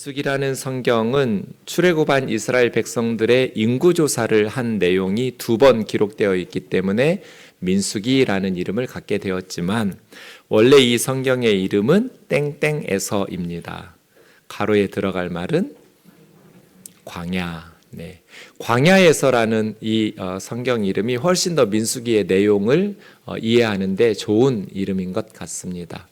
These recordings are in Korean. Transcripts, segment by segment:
민수기라는 성경은 출애굽한 이스라엘 백성들의 인구조사를 한 내용이 2번 기록되어 있기 때문에 민수기라는 이름을 갖게 되었지만 원래 이 성경의 이름은 땡땡에서입니다. 가로에 들어갈 말은 광야. 광야에서라는 이 성경 이름이 훨씬 더 민수기의 내용을 이해하는 데 좋은 이름인 것 같습니다.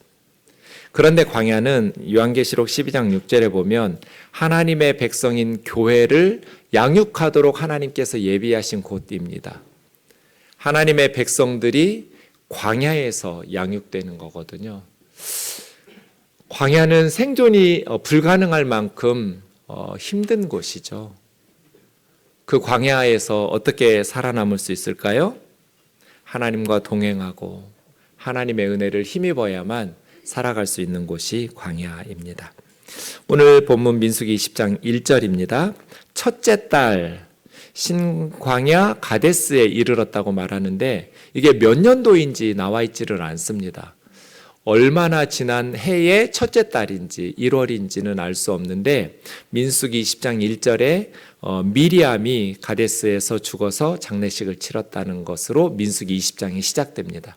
그런데 광야는 요한계시록 12장 6절에 보면 하나님의 백성인 교회를 양육하도록 하나님께서 예비하신 곳입니다. 하나님의 백성들이 광야에서 양육되는 거거든요. 광야는 생존이 불가능할 만큼 힘든 곳이죠. 그 광야에서 어떻게 살아남을 수 있을까요? 하나님과 동행하고 하나님의 은혜를 힘입어야만 살아갈 수 있는 곳이 광야입니다. 오늘 본문 민수기 20장 1절입니다. 첫째 달 신광야 가데스에 이르렀다고 말하는데 이게 몇 년도인지 나와 있지를 않습니다. 얼마나 지난 해의 첫째 달인지 1월인지는 알 수 없는데 민수기 20장 1절에 미리암이 가데스에서 죽어서 장례식을 치렀다는 것으로 민수기 20장이 시작됩니다.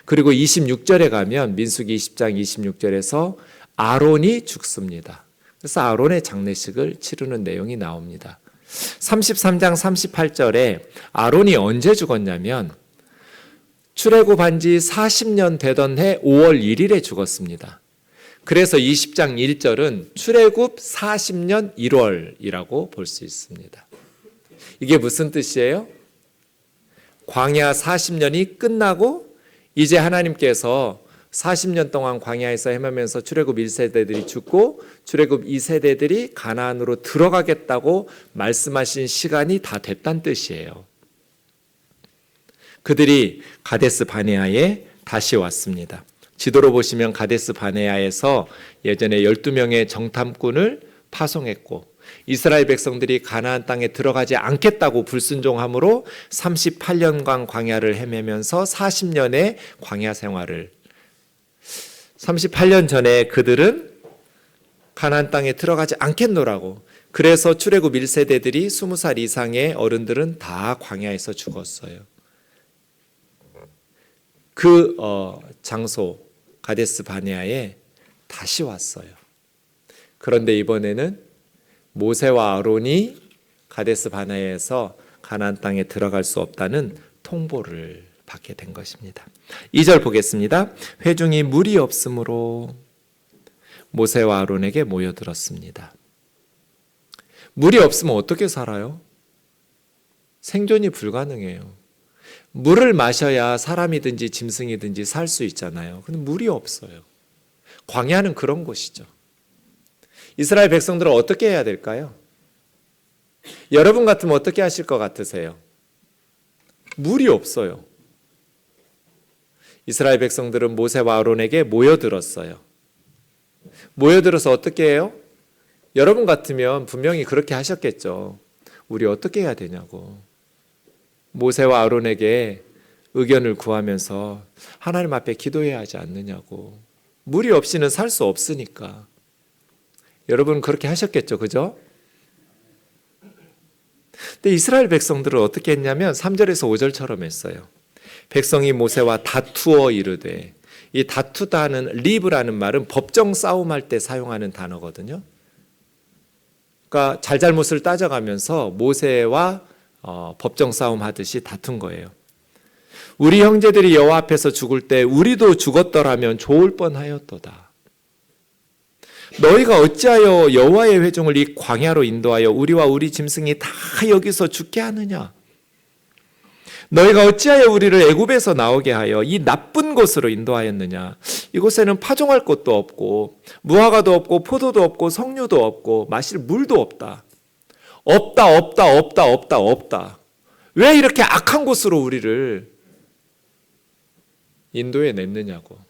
그리고 26절에 가면 민수기 20장 26절에서 아론이 죽습니다. 그래서 아론의 장례식을 치르는 내용이 나옵니다. 33장 38절에 아론이 언제 죽었냐면 출애굽한 지 40년 되던 해 5월 1일에 죽었습니다. 그래서 20장 1절은 출애굽 40년 1월이라고 볼 수 있습니다. 이게 무슨 뜻이에요? 광야 40년이 끝나고 이제 하나님께서 40년 동안 광야에서 헤매면서 출애굽 1세대들이 죽고 출애굽 2세대들이 가나안으로 들어가겠다고 말씀하신 시간이 다 됐다는 뜻이에요. 그들이 가데스 바네아에 다시 왔습니다. 지도로 보시면 가데스 바네아에서 예전에 12명의 정탐꾼을 파송했고 이스라엘 백성들이 가나안 땅에 들어가지 않겠다고 불순종함으로 38년간 광야를 헤매면서 40년의 광야 생활을 38년 전에 그들은 가나안 땅에 들어가지 않겠노라고 그래서 출애굽 1세대들이 20살 이상의 어른들은 다 광야에서 죽었어요. 그 장소 가데스 바네아에 다시 왔어요. 그런데 이번에는 모세와 아론이 가데스 바네아에서 가나안 땅에 들어갈 수 없다는 통보를 받게 된 것입니다. 2절 보겠습니다. 회중이 물이 없으므로 모세와 아론에게 모여들었습니다. 물이 없으면 어떻게 살아요? 생존이 불가능해요. 물을 마셔야 사람이든지 짐승이든지 살 수 있잖아요. 근데 물이 없어요. 광야는 그런 곳이죠. 이스라엘 백성들은 어떻게 해야 될까요? 여러분 같으면 어떻게 하실 것 같으세요? 물이 없어요. 이스라엘 백성들은 모세와 아론에게 모여들었어요. 모여들어서 어떻게 해요? 여러분 같으면 분명히 그렇게 하셨겠죠. 우리 어떻게 해야 되냐고. 모세와 아론에게 의견을 구하면서 하나님 앞에 기도해야 하지 않느냐고. 물이 없이는 살 수 없으니까. 여러분 그렇게 하셨겠죠, 그죠? 근데 이스라엘 백성들은 어떻게 했냐면 3절에서 5절처럼 했어요. 백성이 모세와 다투어 이르되, 이 다투다는 리브라는 말은 법정 싸움할 때 사용하는 단어거든요. 그러니까 잘잘못을 따져가면서 모세와 법정 싸움 하듯이 다툰 거예요. 우리 형제들이 여호와 앞에서 죽을 때 우리도 죽었더라면 좋을 뻔하였도다. 너희가 어찌하여 여호와의 회중을 이 광야로 인도하여 우리와 우리 짐승이 다 여기서 죽게 하느냐? 너희가 어찌하여 우리를 애굽에서 나오게 하여 이 나쁜 곳으로 인도하였느냐? 이곳에는 파종할 곳도 없고 무화과도 없고 포도도 없고 석류도 없고 마실 물도 없다. 없다. 왜 이렇게 악한 곳으로 우리를 인도해 냈느냐고.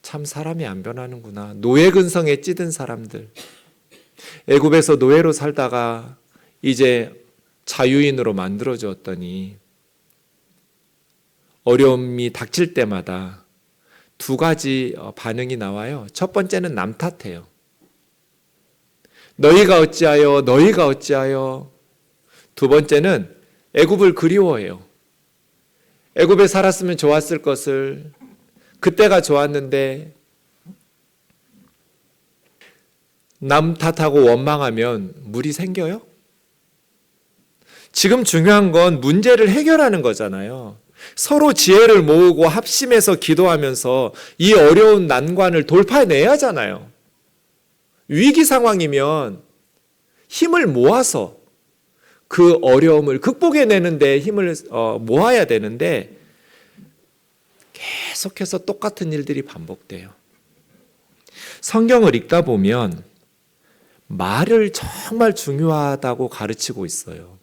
참 사람이 안 변하는구나. 노예 근성에 찌든 사람들. 애굽에서 노예로 살다가 이제 자유인으로 만들어졌더니 어려움이 닥칠 때마다 두 가지 반응이 나와요. 첫 번째는 남 탓해요. 너희가 어찌하여 너희가 어찌하여. 두 번째는 애굽을 그리워해요. 애굽에 살았으면 좋았을 것을, 그때가 좋았는데. 남 탓하고 원망하면 물이 생겨요? 지금 중요한 건 문제를 해결하는 거잖아요. 서로 지혜를 모으고 합심해서 기도하면서 이 어려운 난관을 돌파해내야 하잖아요. 위기 상황이면 힘을 모아서 그 어려움을 극복해내는 데 힘을 모아야 되는데 계속해서 똑같은 일들이 반복돼요. 성경을 읽다 보면 말을 정말 중요하다고 가르치고 있어요.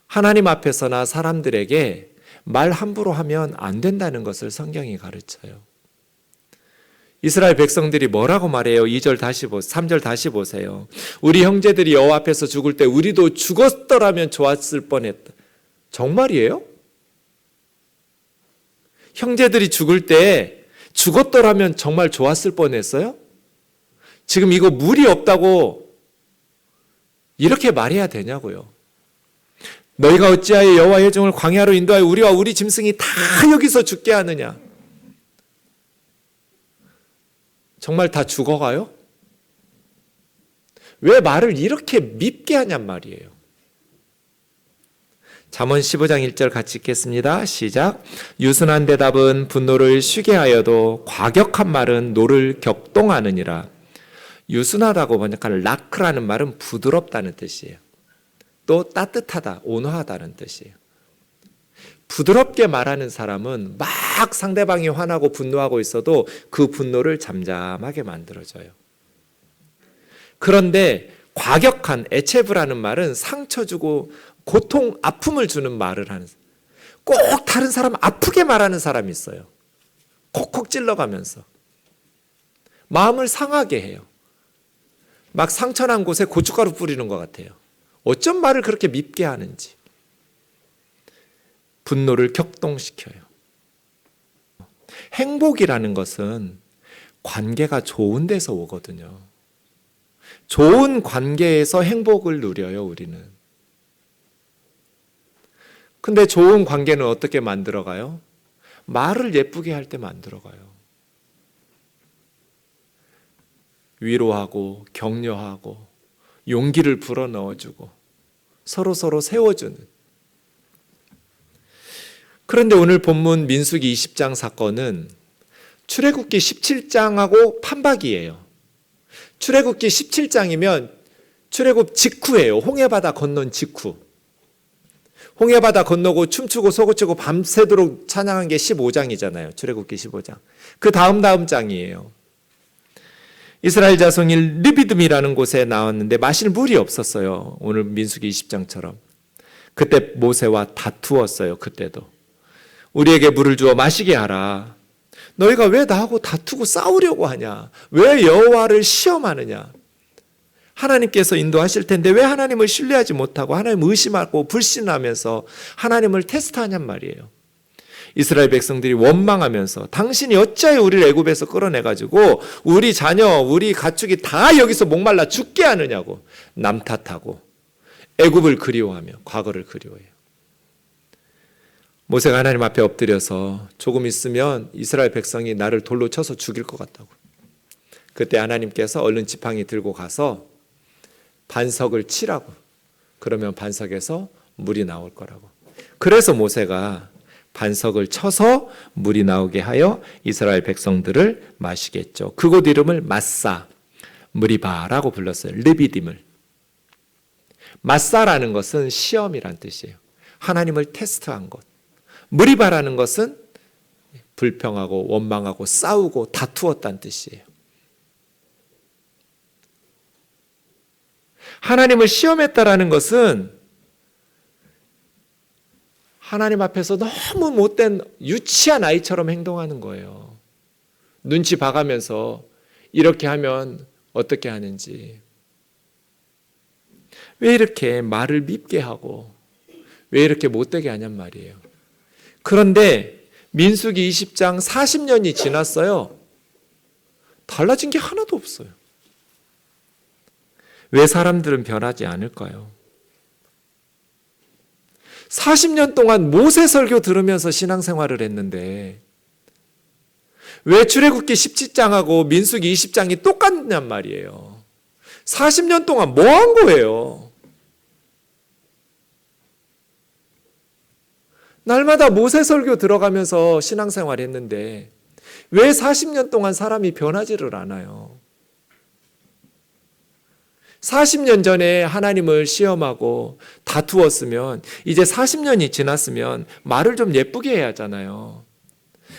하나님 앞에서나 사람들에게 말 함부로 하면 안 된다는 것을 성경이 가르쳐요. 이스라엘 백성들이 뭐라고 말해요? 2절 다시 3절 다시 보세요. 우리 형제들이 여호와 앞에서 죽을 때 우리도 죽었더라면 좋았을 뻔했다. 정말이에요? 형제들이 죽을 때 죽었더라면 정말 좋았을 뻔했어요? 지금 이거 물이 없다고 이렇게 말해야 되냐고요. 너희가 어찌하여 여호와의 종을 광야로 인도하여 우리와 우리 짐승이 다 여기서 죽게 하느냐. 정말 다 죽어가요? 왜 말을 이렇게 밉게 하냔 말이에요. 잠언 15장 1절 같이 읽겠습니다. 시작. 유순한 대답은 분노를 쉬게 하여도 과격한 말은 노를 격동하느니라. 유순하다고 번역하는 라크라는 말은 부드럽다는 뜻이에요. 또 따뜻하다, 온화하다는 뜻이에요. 부드럽게 말하는 사람은 막 상대방이 화나고 분노하고 있어도 그 분노를 잠잠하게 만들어줘요. 그런데 과격한 에체브라는 말은 상처 주고 고통, 아픔을 주는 말을 하는, 꼭 다른 사람 아프게 말하는 사람이 있어요. 콕콕 찔러가면서 마음을 상하게 해요. 막 상처난 곳에 고춧가루 뿌리는 것 같아요. 어쩜 말을 그렇게 밉게 하는지. 분노를 격동시켜요. 행복이라는 것은 관계가 좋은 데서 오거든요. 좋은 관계에서 행복을 누려요, 우리는. 근데 좋은 관계는 어떻게 만들어가요? 말을 예쁘게 할 때 만들어가요. 위로하고 격려하고 용기를 불어넣어주고 서로 세워주는. 그런데 오늘 본문 민수기 20장 사건은 출애굽기 17장하고 판박이에요. 출애굽기 17장이면 출애굽 직후예요. 홍해바다 건넌 직후. 홍해바다 건너고 춤추고 소고치고 밤새도록 찬양한 게 15장이잖아요. 출애굽기 15장. 그 다음 장이에요. 이스라엘 자손이 르비딤이라는 곳에 나왔는데 마실 물이 없었어요. 오늘 민수기 20장처럼. 그때 모세와 다투었어요. 그때도. 우리에게 물을 주어 마시게 하라. 너희가 왜 나하고 다투고 싸우려고 하냐? 왜 여호와를 시험하느냐? 하나님께서 인도하실 텐데 왜 하나님을 신뢰하지 못하고 하나님을 의심하고 불신하면서 하나님을 테스트하냔 말이에요. 이스라엘 백성들이 원망하면서 당신이 어찌하여 우리를 애굽에서 끌어내가지고 우리 자녀, 우리 가축이 다 여기서 목말라 죽게 하느냐고 남 탓하고 애굽을 그리워하며 과거를 그리워해요. 모세가 하나님 앞에 엎드려서 조금 있으면 이스라엘 백성이 나를 돌로 쳐서 죽일 것 같다고. 그때 하나님께서 얼른 지팡이 들고 가서 반석을 치라고. 그러면 반석에서 물이 나올 거라고. 그래서 모세가 반석을 쳐서 물이 나오게 하여 이스라엘 백성들을 마시겠죠. 그곳 이름을 마사, 무리바라고 불렀어요. 르비딤을. 마사라는 것은 시험이란 뜻이에요. 하나님을 테스트한 것. 무리바라는 것은 불평하고 원망하고 싸우고 다투었다는 뜻이에요. 하나님을 시험했다라는 것은 하나님 앞에서 너무 못된 유치한 아이처럼 행동하는 거예요. 눈치 봐가면서 이렇게 하면 어떻게 하는지. 왜 이렇게 말을 밉게 하고 왜 이렇게 못되게 하냔 말이에요. 그런데 민수기 20장 40년이 지났어요. 달라진 게 하나도 없어요. 왜 사람들은 변하지 않을까요? 40년 동안 모세 설교 들으면서 신앙생활을 했는데 왜 출애굽기 17장하고 민수기 20장이 똑같냔 말이에요. 40년 동안 뭐 한 거예요? 날마다 모세 설교 들어가면서 신앙생활 했는데 왜 40년 동안 사람이 변하지를 않아요? 40년 전에 하나님을 시험하고 다투었으면 이제 40년이 지났으면 말을 좀 예쁘게 해야 하잖아요.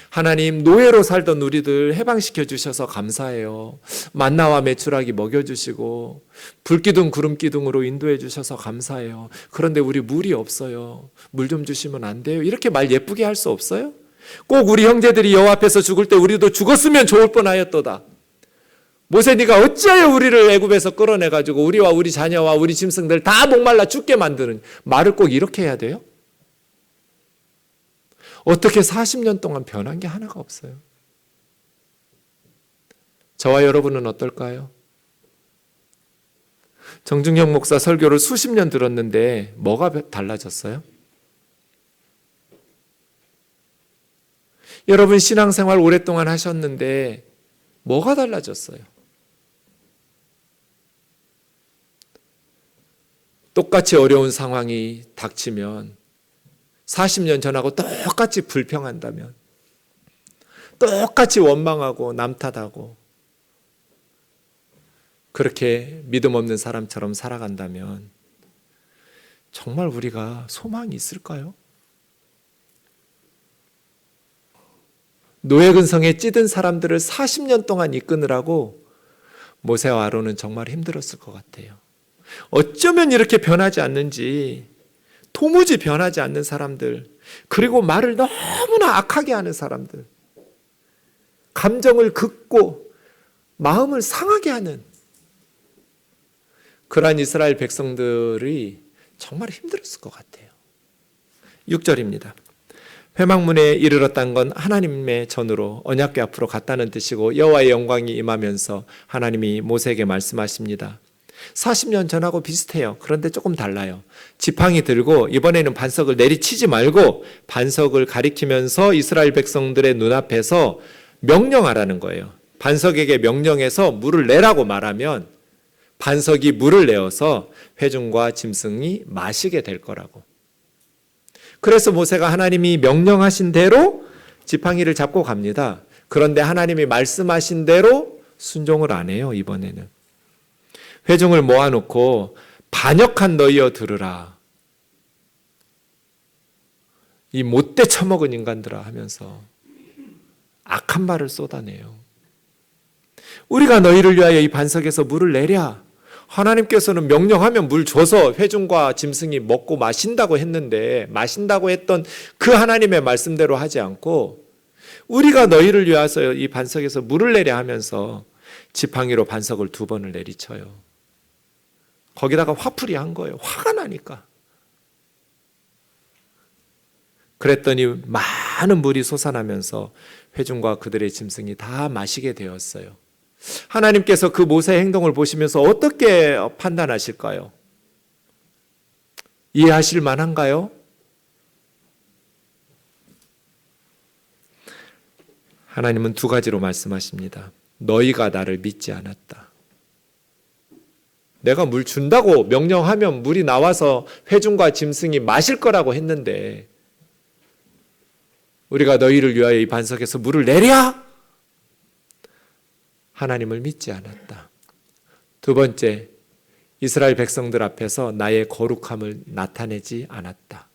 하나님, 노예로 살던 우리들 해방시켜 주셔서 감사해요. 만나와 메추라기 먹여주시고 불기둥 구름기둥으로 인도해 주셔서 감사해요. 그런데 우리 물이 없어요. 물 좀 주시면 안 돼요? 이렇게 말 예쁘게 할 수 없어요? 꼭 우리 형제들이 여호와 앞에서 죽을 때 우리도 죽었으면 좋을 뻔하였도다. 모세, 네가 어찌하여 우리를 애굽에서 끌어내가지고 우리와 우리 자녀와 우리 짐승들 다 목말라 죽게 만드는 말을 꼭 이렇게 해야 돼요? 어떻게 40년 동안 변한 게 하나가 없어요? 저와 여러분은 어떨까요? 정중형 목사 설교를 수십 년 들었는데 뭐가 달라졌어요? 여러분 신앙생활 오랫동안 하셨는데 뭐가 달라졌어요? 똑같이 어려운 상황이 닥치면 40년 전하고 똑같이 불평한다면, 똑같이 원망하고 남 탓하고 그렇게 믿음 없는 사람처럼 살아간다면 정말 우리가 소망이 있을까요? 노예근성에 찌든 사람들을 40년 동안 이끄느라고 모세와 아론은 정말 힘들었을 것 같아요. 어쩌면 이렇게 변하지 않는지, 도무지 변하지 않는 사람들, 그리고 말을 너무나 악하게 하는 사람들, 감정을 긋고 마음을 상하게 하는 그러한 이스라엘 백성들이 정말 힘들었을 것 같아요. 6절입니다. 회막문에 이르렀다는 건 하나님의 전으로 언약궤 앞으로 갔다는 뜻이고 여호와의 영광이 임하면서 하나님이 모세에게 말씀하십니다. 40년 전하고 비슷해요. 그런데 조금 달라요. 지팡이 들고 이번에는 반석을 내리치지 말고 반석을 가리키면서 이스라엘 백성들의 눈앞에서 명령하라는 거예요. 반석에게 명령해서 물을 내라고 말하면 반석이 물을 내어서 회중과 짐승이 마시게 될 거라고. 그래서 모세가 하나님이 명령하신 대로 지팡이를 잡고 갑니다. 그런데 하나님이 말씀하신 대로 순종을 안 해요. 이번에는 회중을 모아놓고 반역한 너희여 들으라, 이 못돼 처먹은 인간들아 하면서 악한 말을 쏟아내요. 우리가 너희를 위하여 이 반석에서 물을 내랴. 하나님께서는 명령하면 물 줘서 회중과 짐승이 먹고 마신다고 했는데, 마신다고 했던 그 하나님의 말씀대로 하지 않고 우리가 너희를 위하여 이 반석에서 물을 내려 하면서 지팡이로 반석을 2번을 내리쳐요. 거기다가 화풀이 한 거예요. 화가 나니까. 그랬더니 많은 물이 솟아나면서 회중과 그들의 짐승이 다 마시게 되었어요. 하나님께서 그 모세의 행동을 보시면서 어떻게 판단하실까요? 이해하실 만한가요? 하나님은 2가지로 말씀하십니다. 너희가 나를 믿지 않았다. 내가 물 준다고 명령하면 물이 나와서 회중과 짐승이 마실 거라고 했는데 우리가 너희를 위하여 이 반석에서 물을 내랴? 하나님을 믿지 않았다. 2번째, 이스라엘 백성들 앞에서 나의 거룩함을 나타내지 않았다.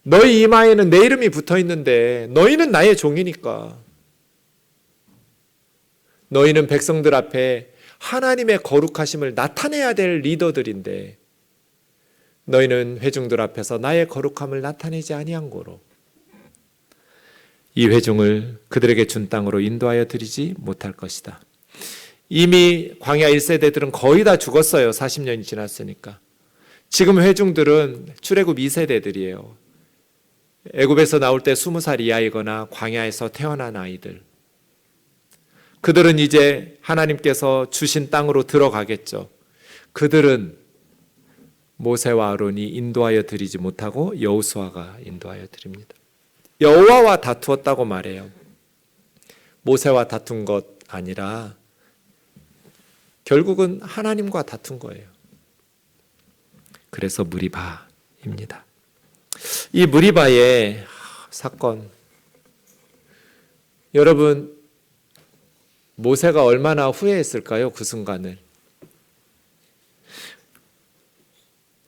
너희 이마에는 내 이름이 붙어 있는데 너희는 나의 종이니까. 너희는 백성들 앞에 하나님의 거룩하심을 나타내야 될 리더들인데 너희는 회중들 앞에서 나의 거룩함을 나타내지 아니한 고로 이 회중을 그들에게 준 땅으로 인도하여 드리지 못할 것이다. 이미 광야 1세대들은 거의 다 죽었어요. 40년이 지났으니까. 지금 회중들은 출애굽 2세대들이에요. 애굽에서 나올 때 20살 이하이거나 광야에서 태어난 아이들, 그들은 이제 하나님께서 주신 땅으로 들어가겠죠. 그들은 모세와 아론이 인도하여 드리지 못하고 여호수아가 인도하여 드립니다. 여호와와 다투었다고 말해요. 모세와 다툰 것 아니라 결국은 하나님과 다툰 거예요. 그래서 무리바입니다. 이 무리바의 사건, 여러분 모세가 얼마나 후회했을까요? 그 순간을.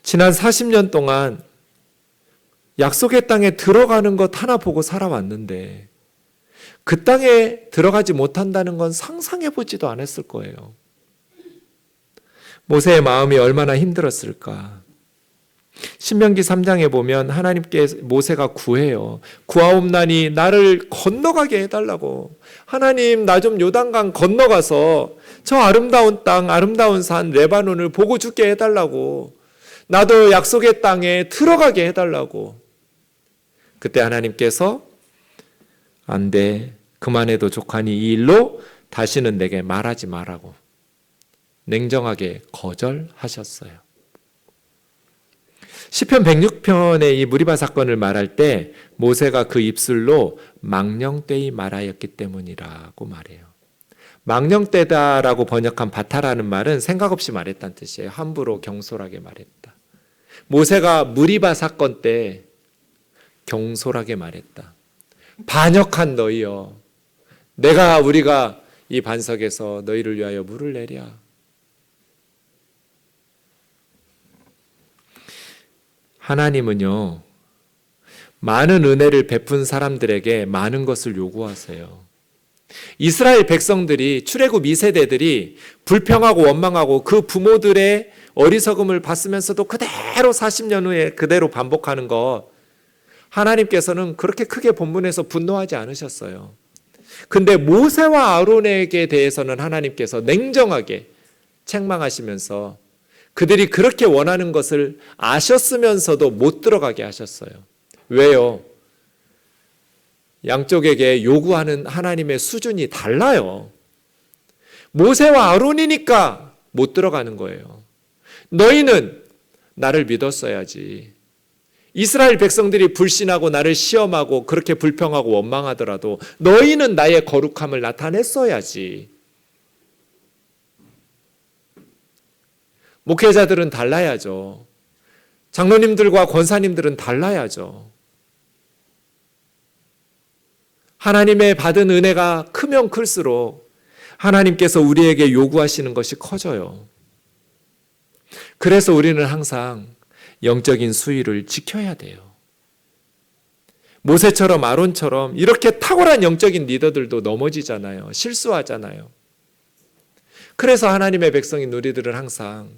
지난 40년 동안 약속의 땅에 들어가는 것 하나 보고 살아왔는데 그 땅에 들어가지 못한다는 건 상상해 보지도 않았을 거예요. 모세의 마음이 얼마나 힘들었을까. 신명기 3장에 보면 하나님께 모세가 구해요. 구하옵나니 나를 건너가게 해달라고. 하나님, 나 좀 요단강 건너가서 저 아름다운 땅, 아름다운 산 레바논을 보고 죽게 해달라고. 나도 약속의 땅에 들어가게 해달라고. 그때 하나님께서 안 돼, 그만해도 족하니 이 일로 다시는 내게 말하지 말라고 냉정하게 거절하셨어요. 시편 106편의 이 무리바 사건을 말할 때 모세가 그 입술로 망령되이 말하였기 때문이라고 말해요. 망령되다라고 번역한 바타라는 말은 생각 없이 말했다는 뜻이에요. 함부로 경솔하게 말했다. 모세가 무리바 사건 때 경솔하게 말했다. 반역한 너희여, 우리가 이 반석에서 너희를 위하여 물을 내랴. 하나님은요, 많은 은혜를 베푼 사람들에게 많은 것을 요구하세요. 이스라엘 백성들이, 출애굽 2세대들이 불평하고 원망하고 그 부모들의 어리석음을 봤으면서도 그대로 40년 후에 그대로 반복하는 거, 하나님께서는 그렇게 크게 본문에서 분노하지 않으셨어요. 근데 모세와 아론에게 대해서는 하나님께서 냉정하게 책망하시면서 그들이 그렇게 원하는 것을 아셨으면서도 못 들어가게 하셨어요. 왜요? 양쪽에게 요구하는 하나님의 수준이 달라요. 모세와 아론이니까 못 들어가는 거예요. 너희는 나를 믿었어야지. 이스라엘 백성들이 불신하고 나를 시험하고 그렇게 불평하고 원망하더라도 너희는 나의 거룩함을 나타냈어야지. 목회자들은 달라야죠. 장로님들과 권사님들은 달라야죠. 하나님의 받은 은혜가 크면 클수록 하나님께서 우리에게 요구하시는 것이 커져요. 그래서 우리는 항상 영적인 수위를 지켜야 돼요. 모세처럼 아론처럼 이렇게 탁월한 영적인 리더들도 넘어지잖아요. 실수하잖아요. 그래서 하나님의 백성인 우리들은 항상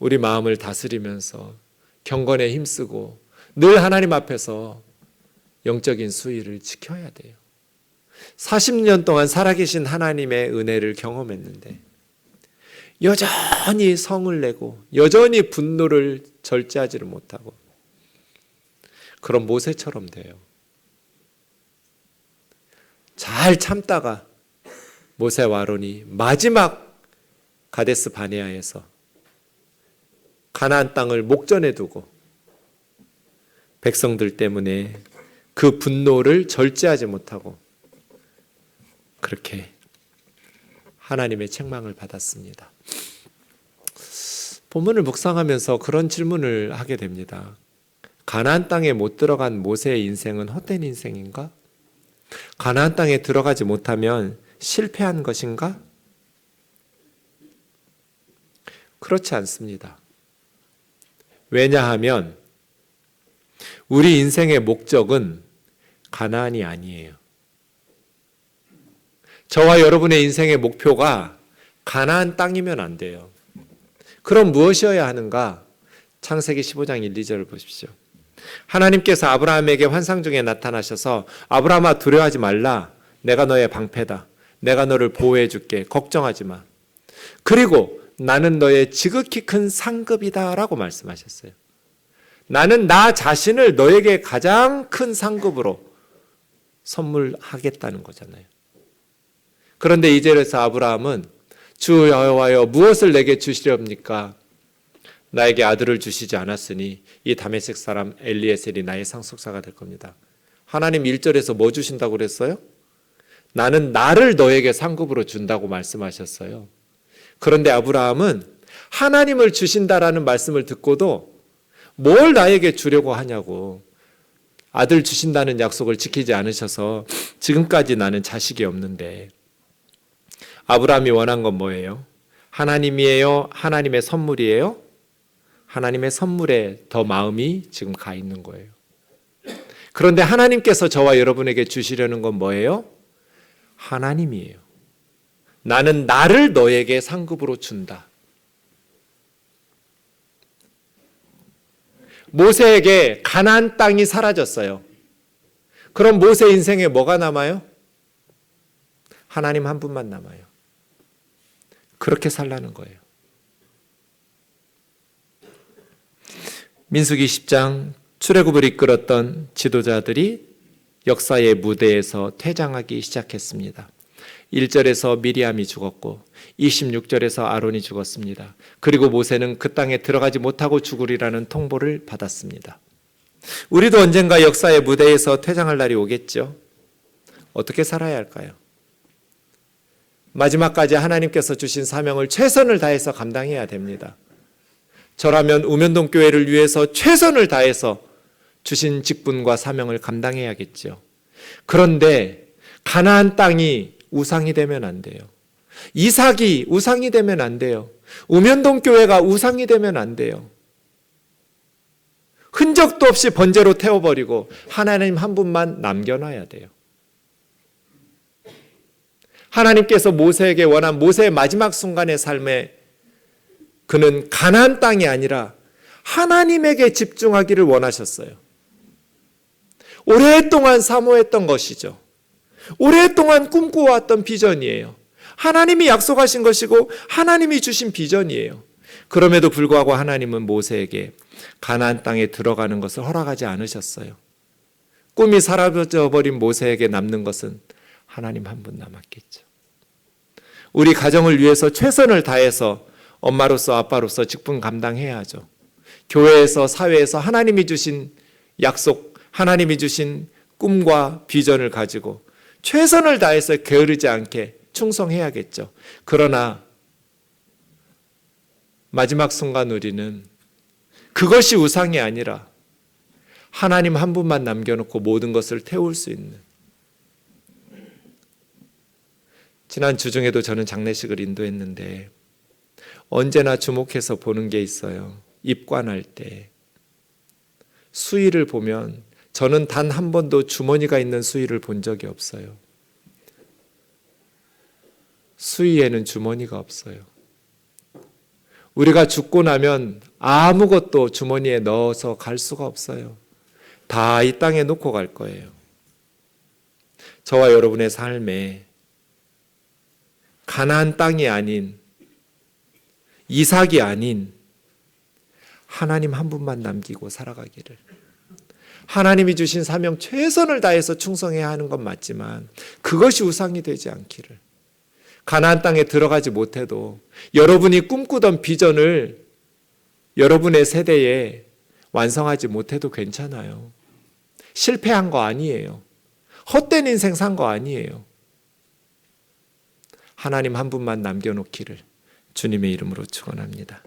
우리 마음을 다스리면서 경건에 힘쓰고 늘 하나님 앞에서 영적인 수위를 지켜야 돼요. 40년 동안 살아계신 하나님의 은혜를 경험했는데 여전히 성을 내고 여전히 분노를 절제하지를 못하고 그런 모세처럼 돼요. 잘 참다가 모세와 아론이 마지막 가데스 바네아에서 가나안 땅을 목전에 두고 백성들 때문에 그 분노를 절제하지 못하고 그렇게 하나님의 책망을 받았습니다. 본문을 묵상하면서 그런 질문을 하게 됩니다. 가나안 땅에 못 들어간 모세의 인생은 헛된 인생인가? 가나안 땅에 들어가지 못하면 실패한 것인가? 그렇지 않습니다. 왜냐하면 우리 인생의 목적은 가나안이 아니에요. 저와 여러분의 인생의 목표가 가나안 땅이면 안 돼요. 그럼 무엇이어야 하는가? 창세기 15장 1, 2절을 보십시오. 하나님께서 아브라함에게 환상 중에 나타나셔서 아브라함아 두려워하지 말라. 내가 너의 방패다. 내가 너를 보호해 줄게. 걱정하지 마. 그리고 나는 너의 지극히 큰 상급이다 라고 말씀하셨어요. 나는 나 자신을 너에게 가장 큰 상급으로 선물하겠다는 거잖아요. 그런데 이 절에서 아브라함은 주 여호와여 무엇을 내게 주시렵니까? 나에게 아들을 주시지 않았으니 이 다메섹 사람 엘리에셀이 나의 상속사가 될 겁니다. 하나님 1절에서 뭐 주신다고 그랬어요? 나는 나를 너에게 상급으로 준다고 말씀하셨어요. 그런데 아브라함은 하나님을 주신다라는 말씀을 듣고도 뭘 나에게 주려고 하냐고, 아들 주신다는 약속을 지키지 않으셔서 지금까지 나는 자식이 없는데, 아브라함이 원한 건 뭐예요? 하나님이에요? 하나님의 선물이에요? 하나님의 선물에 더 마음이 지금 가 있는 거예요. 그런데 하나님께서 저와 여러분에게 주시려는 건 뭐예요? 하나님이에요. 나는 나를 너에게 상급으로 준다. 모세에게 가나안 땅이 사라졌어요. 그럼 모세 인생에 뭐가 남아요? 하나님 한 분만 남아요. 그렇게 살라는 거예요. 민수기 10장 출애굽을 이끌었던 지도자들이 역사의 무대에서 퇴장하기 시작했습니다. 1절에서 미리암이 죽었고 26절에서 아론이 죽었습니다. 그리고 모세는 그 땅에 들어가지 못하고 죽으리라는 통보를 받았습니다. 우리도 언젠가 역사의 무대에서 퇴장할 날이 오겠죠. 어떻게 살아야 할까요? 마지막까지 하나님께서 주신 사명을 최선을 다해서 감당해야 됩니다. 저라면 우면동 교회를 위해서 최선을 다해서 주신 직분과 사명을 감당해야겠죠. 그런데 가나안 땅이 우상이 되면 안 돼요. 이삭이 우상이 되면 안 돼요. 우면동 교회가 우상이 되면 안 돼요. 흔적도 없이 번제로 태워버리고 하나님 한 분만 남겨놔야 돼요. 하나님께서 모세에게 원한 모세의 마지막 순간의 삶에 그는 가나안 땅이 아니라 하나님에게 집중하기를 원하셨어요. 오랫동안 사모했던 것이죠. 오랫동안 꿈꾸어왔던 비전이에요. 하나님이 약속하신 것이고 하나님이 주신 비전이에요. 그럼에도 불구하고 하나님은 모세에게 가나안 땅에 들어가는 것을 허락하지 않으셨어요. 꿈이 사라져버린 모세에게 남는 것은 하나님 한 분 남았겠죠. 우리 가정을 위해서 최선을 다해서 엄마로서 아빠로서 직분 감당해야죠. 교회에서 사회에서 하나님이 주신 약속, 하나님이 주신 꿈과 비전을 가지고 최선을 다해서 게으르지 않게 충성해야겠죠. 그러나 마지막 순간 우리는 그것이 우상이 아니라 하나님 한 분만 남겨놓고 모든 것을 태울 수 있는, 지난 주중에도 저는 장례식을 인도했는데 언제나 주목해서 보는 게 있어요. 입관할 때 수의를 보면 저는 단 한 번도 주머니가 있는 수의를 본 적이 없어요. 수의에는 주머니가 없어요. 우리가 죽고 나면 아무것도 주머니에 넣어서 갈 수가 없어요. 다 이 땅에 놓고 갈 거예요. 저와 여러분의 삶에 가나안 땅이 아닌, 이삭이 아닌 하나님 한 분만 남기고 살아가기를, 하나님이 주신 사명 최선을 다해서 충성해야 하는 건 맞지만 그것이 우상이 되지 않기를, 가나안 땅에 들어가지 못해도 여러분이 꿈꾸던 비전을 여러분의 세대에 완성하지 못해도 괜찮아요. 실패한 거 아니에요. 헛된 인생 산 거 아니에요. 하나님 한 분만 남겨놓기를 주님의 이름으로 축원합니다.